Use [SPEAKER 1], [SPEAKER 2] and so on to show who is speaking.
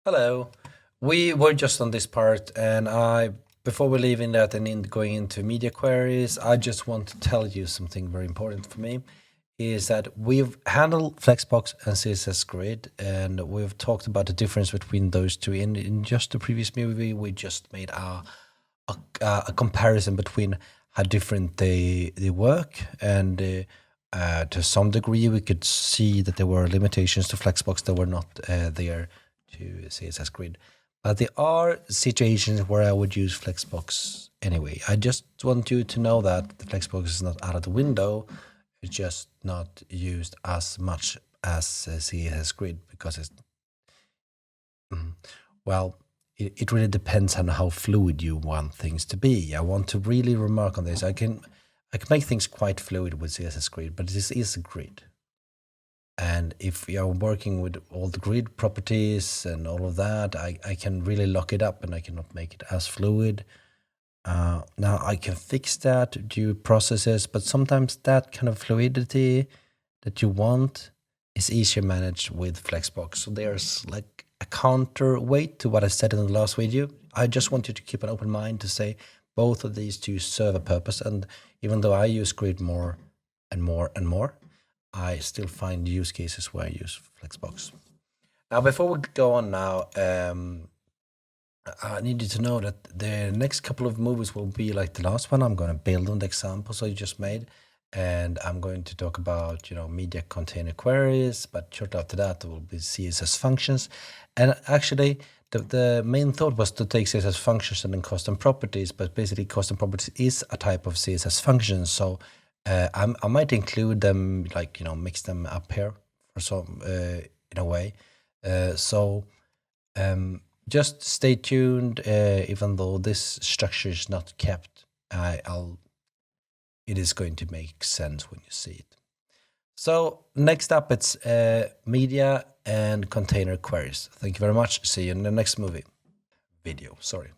[SPEAKER 1] Hello. We were just on this part, and before we leave in that and going into media queries, I just want to tell you something very important for me is that we've handled Flexbox and CSS Grid, and we've talked about the difference between those two. In just the previous movie, we just made a comparison between how different they work, and to some degree, we could see that there were limitations to Flexbox that were not there to CSS Grid. But there are situations where I would use Flexbox anyway. I just want you to know that the Flexbox is not out of the window. It's just not used as much as CSS Grid because it's well, it really depends on how fluid you want things to be. I want to really remark on this. I can make things quite fluid with CSS Grid, but this is a grid. And if you're working with all the grid properties and all of that, I can really lock it up and I cannot make it as fluid. Now I can fix that due processes, but sometimes that kind of fluidity that you want is easier managed with Flexbox. So there's like a counterweight to what I said in the last video. I just want you to keep an open mind to say both of these two serve a purpose. And even though I use Grid more and more and more, I still find use cases where I use Flexbox. Now, before we go on now, I need you to know that the next couple of movies will be like the last one. I'm going to build on the examples I just made, and I'm going to talk about media container queries. But shortly after that, there will be CSS functions, and actually. The main thought was to take CSS functions and then custom properties, but basically custom properties is a type of CSS function. So I might include them, like mix them up here for some in a way. So just stay tuned. Even though this structure is not kept, it is going to make sense when you see it. So next up, it's media and container queries. Thank you very much. See you in the next video. Sorry.